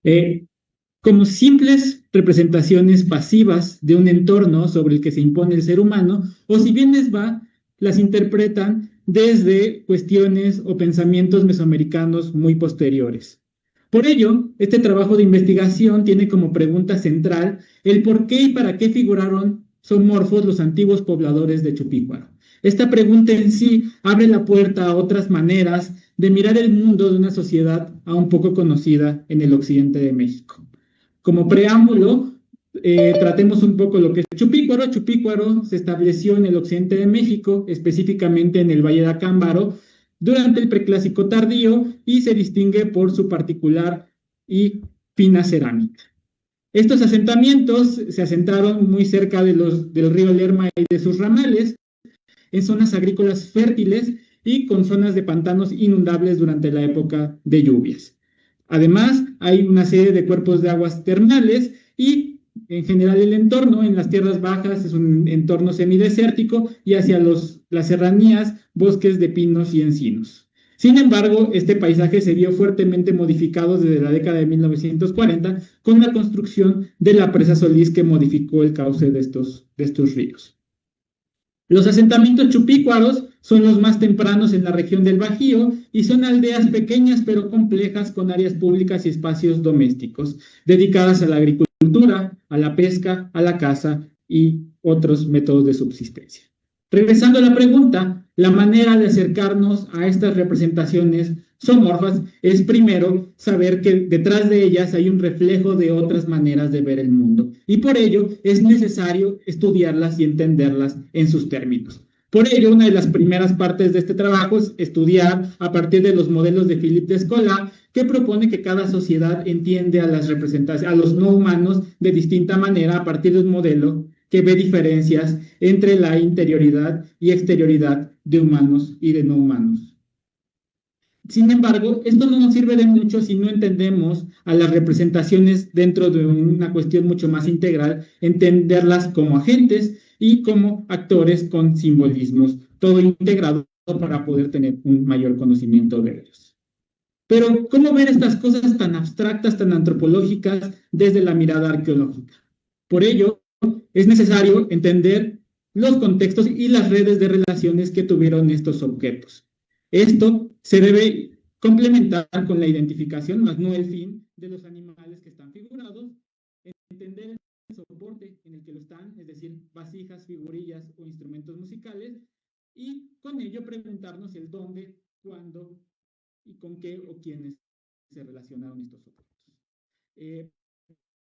Eh, como simples representaciones pasivas de un entorno sobre el que se impone el ser humano, o si bien les va, las interpretan desde cuestiones o pensamientos mesoamericanos muy posteriores. Por ello, este trabajo de investigación tiene como pregunta central el por qué y para qué figuraron zoomorfos los antiguos pobladores de Chupícuaro. Esta pregunta en sí abre la puerta a otras maneras de mirar el mundo de una sociedad aún poco conocida en el occidente de México. Como preámbulo, tratemos un poco lo que es Chupícuaro. Chupícuaro se estableció en el occidente de México, específicamente en el Valle de Acámbaro, durante el Preclásico tardío y se distingue por su particular y fina cerámica. Estos asentamientos se asentaron muy cerca del río Lerma y de sus ramales, en zonas agrícolas fértiles y con zonas de pantanos inundables durante la época de lluvias. Además, hay una serie de cuerpos de aguas termales y en general el entorno en las tierras bajas es un entorno semidesértico y hacia las serranías, bosques de pinos y encinos. Sin embargo, este paisaje se vio fuertemente modificado desde la década de 1940 con la construcción de la presa Solís que modificó el cauce de estos ríos. Los asentamientos chupícuaros son los más tempranos en la región del Bajío y son aldeas pequeñas pero complejas con áreas públicas y espacios domésticos dedicadas a la agricultura, a la pesca, a la caza y otros métodos de subsistencia. Regresando a la pregunta, la manera de acercarnos a estas representaciones zoomorfas es primero saber que detrás de ellas hay un reflejo de otras maneras de ver el mundo y por ello es necesario estudiarlas y entenderlas en sus términos. Por ello, una de las primeras partes de este trabajo es estudiar a partir de los modelos de Philippe Descola, que propone que cada sociedad entiende a las representaciones, a los no humanos de distinta manera a partir de un modelo que ve diferencias entre la interioridad y exterioridad de humanos y de no humanos. Sin embargo, esto no nos sirve de mucho si no entendemos a las representaciones dentro de una cuestión mucho más integral, entenderlas como agentes y como actores con simbolismos, todo integrado para poder tener un mayor conocimiento de ellos. Pero, ¿cómo ver estas cosas tan abstractas, tan antropológicas desde la mirada arqueológica? Por ello, es necesario entender los contextos y las redes de relaciones que tuvieron estos objetos. Esto se debe complementar con la identificación, más no el fin, de los animales que están figurados, entender el soporte en el que lo están, es decir, vasijas, figurillas o instrumentos musicales, y con ello preguntarnos el dónde, cuándo y con qué o quiénes se relacionaron estos objetos.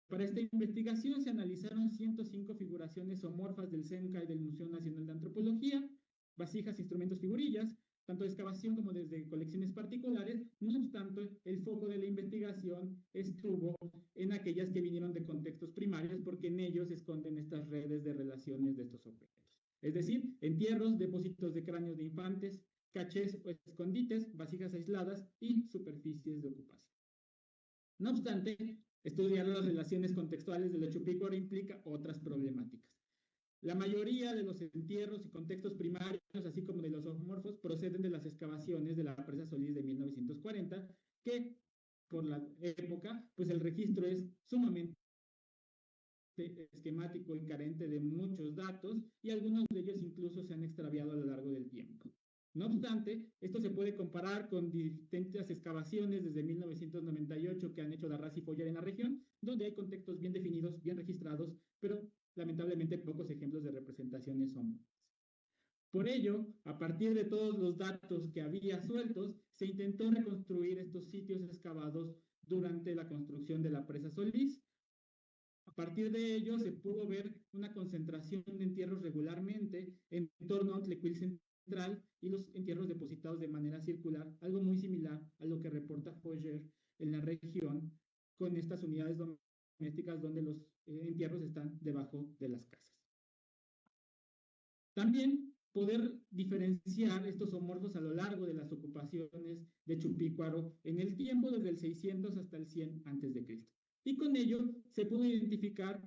Para esta investigación se analizaron 105 figuraciones zoomorfas del CENCA y del Museo Nacional de Antropología, vasijas, instrumentos, figurillas, tanto de excavación como desde colecciones particulares. No obstante, el foco de la investigación estuvo en aquellas que vinieron de contextos primarios porque en ellos se esconden estas redes de relaciones de estos objetos. Es decir, entierros, depósitos de cráneos de infantes, cachés o escondites, vasijas aisladas y superficies de ocupación. No obstante, estudiar las relaciones contextuales de lo chupícuaro implica otras problemáticas. La mayoría de los entierros y contextos primarios, así como de los zoomorfos, proceden de las excavaciones de la presa Solís de 1940, que por la época, pues el registro es sumamente esquemático y carente de muchos datos, y algunos de ellos incluso se han extraviado a lo largo del tiempo. No obstante, esto se puede comparar con distintas excavaciones desde 1998 que han hecho Darras y Follar en la región, donde hay contextos bien definidos, bien registrados, pero lamentablemente pocos ejemplos de representaciones son. Por ello, a partir de todos los datos que había sueltos, se intentó reconstruir estos sitios excavados durante la construcción de la presa Solís. A partir de ello, se pudo ver una concentración de entierros regularmente en torno a un tlecuil central y los entierros depositados de manera circular, algo muy similar a lo que reporta Foger en la región con estas unidades domésticas donde los entierros están debajo de las casas. También poder diferenciar estos zoomorfos a lo largo de las ocupaciones de Chupícuaro en el tiempo desde el 600 hasta el 100 a.C. Y con ello se pudo identificar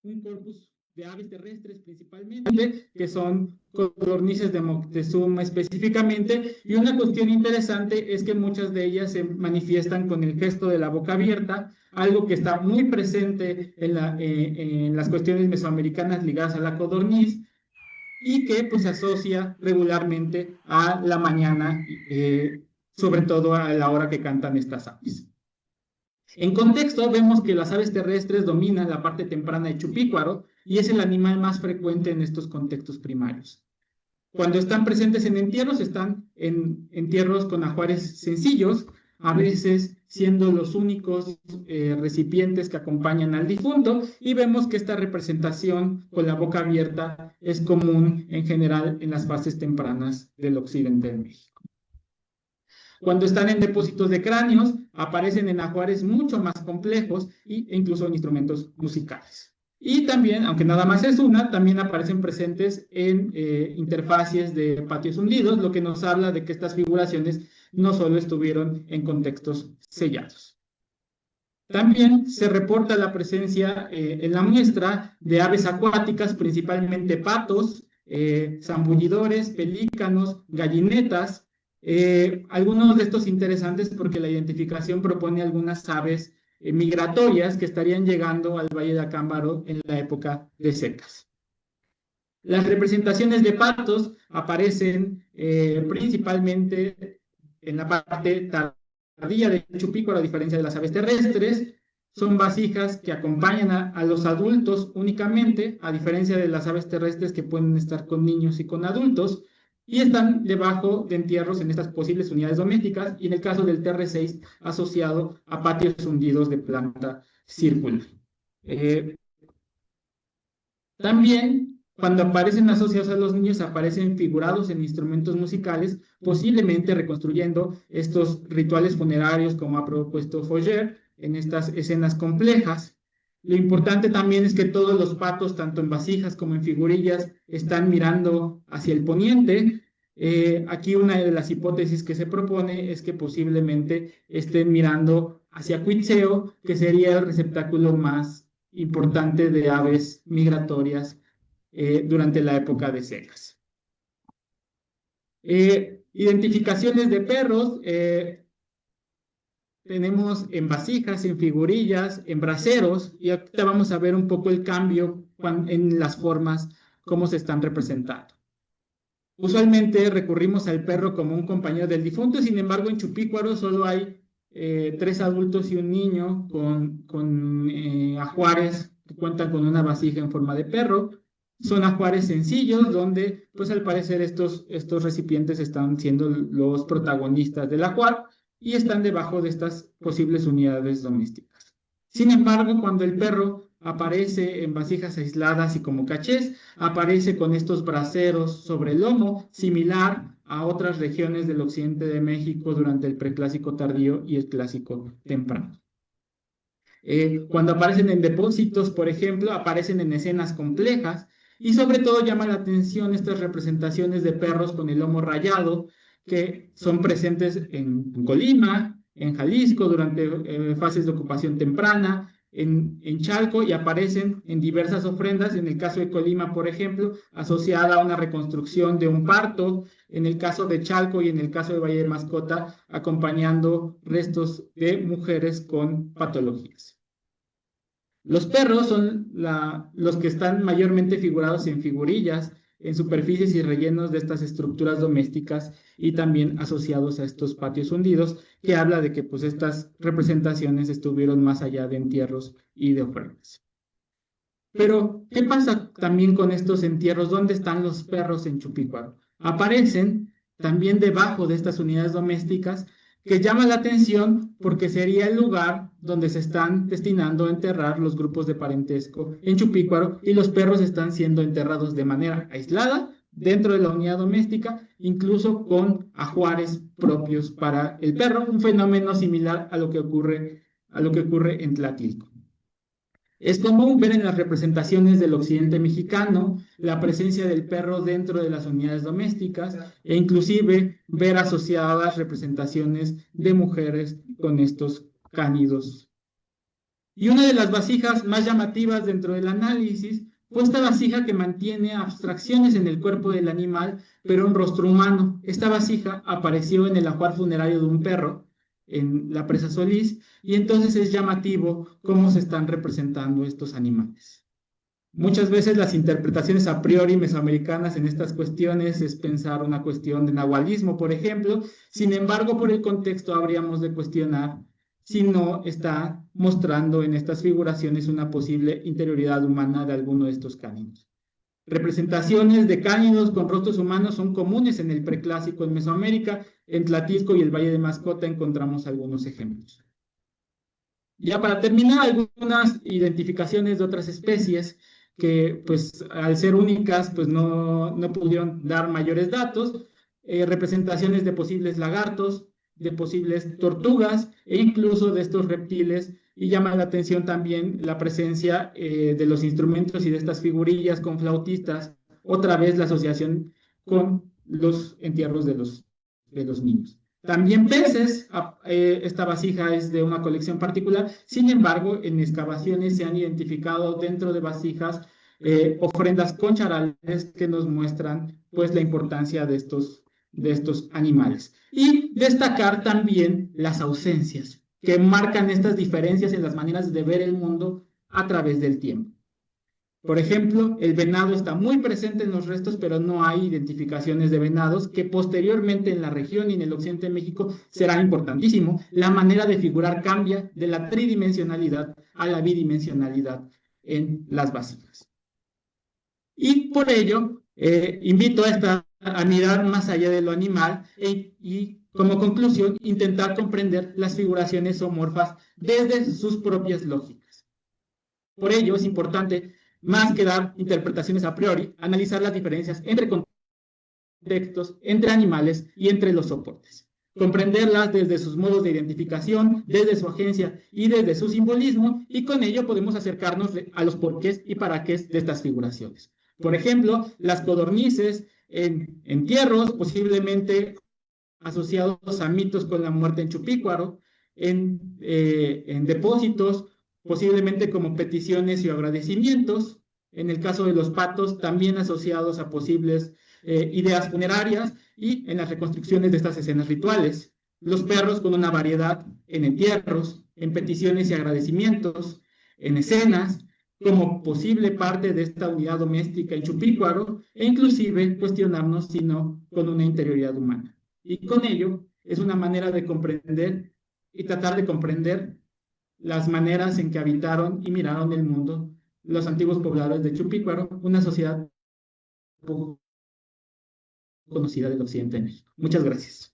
un corpus de aves terrestres principalmente, que son codornices de Moctezuma específicamente, y una cuestión interesante es que muchas de ellas se manifiestan con el gesto de la boca abierta, algo que está muy presente en las cuestiones mesoamericanas ligadas a la codorniz, y que pues se asocia regularmente a la mañana, sobre todo a la hora que cantan estas aves. En contexto, vemos que las aves terrestres dominan la parte temprana de Chupícuaro y es el animal más frecuente en estos contextos primarios. Cuando están presentes en entierros, están en entierros con ajuares sencillos, a veces siendo los únicos recipientes que acompañan al difunto, y vemos que esta representación con la boca abierta es común en general en las fases tempranas del occidente de México. Cuando están en depósitos de cráneos, aparecen en ajuares mucho más complejos e incluso en instrumentos musicales. Y también, aunque nada más es una, también aparecen presentes en interfacies de patios hundidos, lo que nos habla de que estas figuraciones no solo estuvieron en contextos sellados. También se reporta la presencia en la muestra de aves acuáticas, principalmente patos, zambullidores, pelícanos, gallinetas. Algunos de estos interesantes porque la identificación propone algunas aves migratorias que estarían llegando al Valle de Acámbaro en la época de secas. Las representaciones de patos aparecen principalmente en la parte tardía de Chupícuaro, a diferencia de las aves terrestres. Son vasijas que acompañan a los adultos únicamente, a diferencia de las aves terrestres que pueden estar con niños y con adultos, y están debajo de entierros en estas posibles unidades domésticas, y en el caso del TR6 asociado a patios hundidos de planta circular. También, cuando aparecen asociados a los niños, aparecen figurados en instrumentos musicales, posiblemente reconstruyendo estos rituales funerarios como ha propuesto Foger en estas escenas complejas. Lo importante también es que todos los patos, tanto en vasijas como en figurillas, están mirando hacia el poniente. Aquí una de las hipótesis que se propone es que posiblemente estén mirando hacia Cuitzeo, que sería el receptáculo más importante de aves migratorias durante la época de secas. Identificaciones de perros. Tenemos en vasijas, en figurillas, en braseros, y ahorita vamos a ver un poco el cambio en las formas, cómo se están representando. Usualmente recurrimos al perro como un compañero del difunto, sin embargo en Chupícuaro solo hay 3 adultos y un niño con ajuares que cuentan con una vasija en forma de perro. Son ajuares sencillos donde, pues al parecer, estos recipientes están siendo los protagonistas del ajuar y están debajo de estas posibles unidades domésticas. Sin embargo, cuando el perro aparece en vasijas aisladas y como cachés, aparece con estos braseros sobre el lomo, similar a otras regiones del occidente de México durante el preclásico tardío y el clásico temprano. Cuando aparecen en depósitos, por ejemplo, aparecen en escenas complejas, y sobre todo llama la atención estas representaciones de perros con el lomo rayado, que son presentes en Colima, en Jalisco, durante fases de ocupación temprana, en Chalco, y aparecen en diversas ofrendas, en el caso de Colima, por ejemplo, asociada a una reconstrucción de un parto, en el caso de Chalco y en el caso de Valle de Mascota, acompañando restos de mujeres con patologías. Los perros son los que están mayormente figurados en figurillas, en superficies y rellenos de estas estructuras domésticas y también asociados a estos patios hundidos, que habla de que pues estas representaciones estuvieron más allá de entierros y de ofrendas. Pero, ¿qué pasa también con estos entierros? ¿Dónde están los perros en Chupícuaro? Aparecen también debajo de estas unidades domésticas, que llama la atención porque sería el lugar donde se están destinando a enterrar los grupos de parentesco en Chupícuaro, y los perros están siendo enterrados de manera aislada dentro de la unidad doméstica, incluso con ajuares propios para el perro, un fenómeno similar a lo que ocurre en Tlatilco. Es común ver en las representaciones del occidente mexicano la presencia del perro dentro de las unidades domésticas, e inclusive ver asociadas representaciones de mujeres con estos cánidos. Y una de las vasijas más llamativas dentro del análisis o esta vasija que mantiene abstracciones en el cuerpo del animal, pero un rostro humano. Esta vasija apareció en el ajuar funerario de un perro en la presa Solís, y entonces es llamativo cómo se están representando estos animales. Muchas veces las interpretaciones a priori mesoamericanas en estas cuestiones es pensar una cuestión de nahualismo, por ejemplo. Sin embargo, por el contexto habríamos de cuestionar si no está mostrando en estas figuraciones una posible interioridad humana de alguno de estos cánidos. Representaciones de cánidos con rostros humanos son comunes en el preclásico en Mesoamérica. En Tlatilco y el Valle de Mascota encontramos algunos ejemplos. Ya para terminar, algunas identificaciones de otras especies que, pues, al ser únicas, pues no pudieron dar mayores datos. Representaciones de posibles lagartos, de posibles tortugas e incluso de estos reptiles, y llama la atención también la presencia de los instrumentos y de estas figurillas con flautistas, otra vez la asociación con los entierros de los niños. También peces, esta vasija es de una colección particular, sin embargo, en excavaciones se han identificado dentro de vasijas ofrendas con charales que nos muestran pues la importancia de estos animales. Y destacar también las ausencias, que marcan estas diferencias en las maneras de ver el mundo a través del tiempo. Por ejemplo, el venado está muy presente en los restos, pero no hay identificaciones de venados, que posteriormente en la región y en el occidente de México será importantísimo. La manera de figurar cambia de la tridimensionalidad a la bidimensionalidad en las vasijas. Y por ello, invito a mirar más allá de lo animal y, como conclusión, intentar comprender las figuraciones zoomorfas desde sus propias lógicas. Por ello, es importante, más que dar interpretaciones a priori, analizar las diferencias entre contextos, entre animales y entre los soportes. Comprenderlas desde sus modos de identificación, desde su agencia y desde su simbolismo, y con ello podemos acercarnos a los porqués y para qué de estas figuraciones. Por ejemplo, las codornices en entierros, posiblemente asociados a mitos con la muerte en Chupícuaro, en depósitos, posiblemente como peticiones y agradecimientos. En el caso de los patos, también asociados a posibles ideas funerarias, y en las reconstrucciones de estas escenas rituales. Los perros con una variedad en entierros, en peticiones y agradecimientos, en escenas, como posible parte de esta unidad doméstica en Chupícuaro, e inclusive cuestionarnos si no con una interioridad humana. Y con ello es una manera de comprender y tratar de comprender las maneras en que habitaron y miraron el mundo los antiguos pobladores de Chupícuaro, una sociedad poco conocida del occidente de México. Muchas gracias.